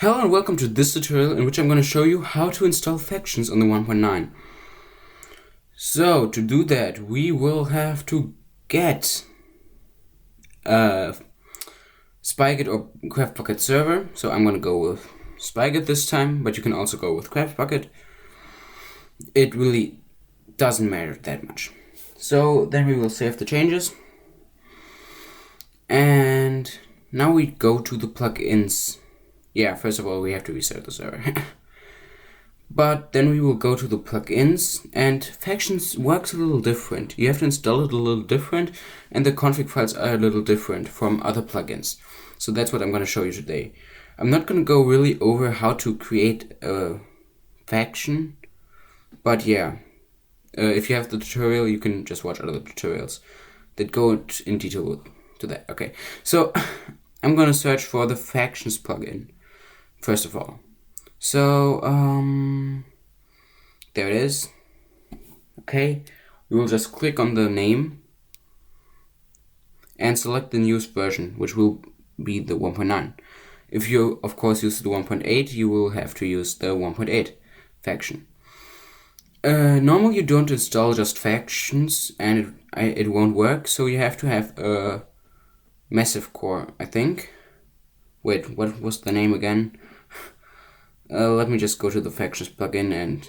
Hello and welcome to this tutorial in which I'm going to show you how to install factions on the 1.9. So to do that we will have to get a Spygit or CraftBucket server. So I'm going to go with Spygit this time, but you can also go with CraftBucket. It really doesn't matter that much. So then we will save the changes. And now we go to the plugins. Yeah, first of all we have to reset the server. But then we will go to the plugins, and Factions works a little different. You have to install it a little different, and the config files are a little different from other plugins. So that's what I'm going to show you today. I'm not going to go really over how to create a faction, but yeah, if you have the tutorial you can just watch other tutorials that go in detail to that. Okay, so I'm going to search for the Factions plugin first of all. So there it is. Okay, we will just click on the name and select the newest version, which will be the 1.9. If you of course use the 1.8, you will have to use the 1.8 faction. Normally you don't install just factions and it won't work, so you have to have a massive core, I think. Wait, what was the name again? Let me just go to the Factions plugin and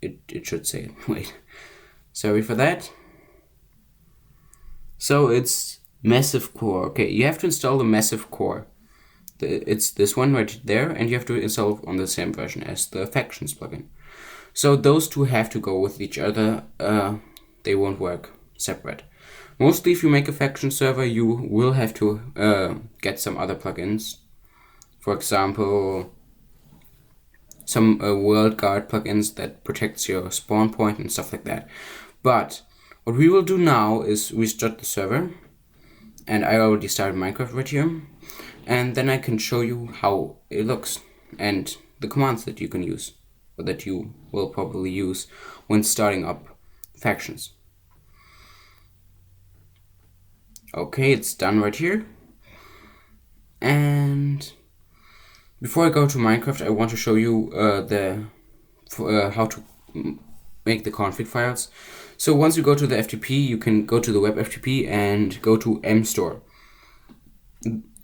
it should say it. Wait, sorry for that. So it's Massive Core. Okay, you have to install the Massive Core. It's this one right there, and you have to install it on the same version as the Factions plugin. So those two have to go with each other. They won't work separate. Mostly if you make a faction server, you will have to get some other plugins. For example, some world guard plugins that protects your spawn point and stuff like that. But what we will do now is restart the server, and I already started Minecraft right here, and then I can show you how it looks and the commands that you can use, or that you will probably use when starting up factions. Okay, it's done right here. And before I go to Minecraft, I want to show you how to make the config files. So once you go to the FTP, you can go to the web FTP and go to mstore,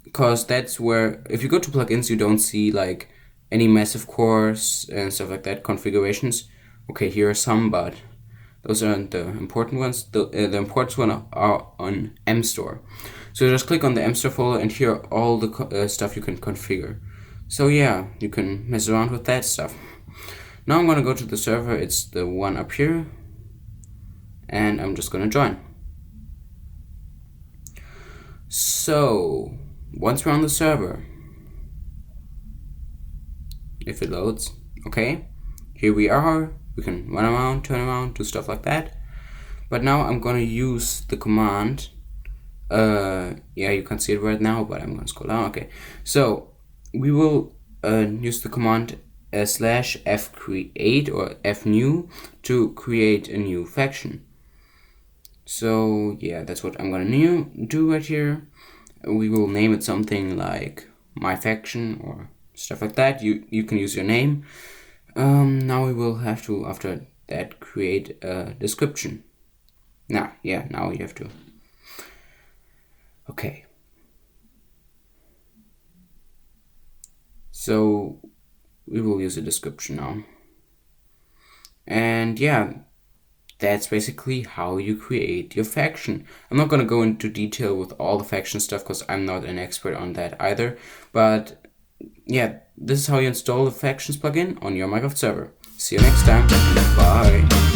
because that's where, if you go to plugins, you don't see like any massive cores and stuff like that configurations. Okay, here are some, but those aren't the important ones. The important ones are on mstore. So just click on the mstore folder, and here are all the stuff you can configure. So yeah, you can mess around with that stuff. Now I'm gonna go to the server. It's the one up here, and I'm just gonna join. So once we're on the server, if it loads, okay, here we are. We can run around, turn around, do stuff like that. But now I'm gonna use the command. Yeah, you can see it right now, but I'm gonna scroll down. Okay, so we will use the command /fcreate or fnew to create a new faction. So yeah, that's what I'm gonna do right here. We will name it something like my faction or stuff like that. You can use your name. Now we will have to, after that, create a description. Now you have to. Okay. So we will use a description now. And yeah, that's basically how you create your faction. I'm not gonna go into detail with all the faction stuff because I'm not an expert on that either. But yeah, this is how you install the Factions plugin on your Minecraft server. See you next time. Bye.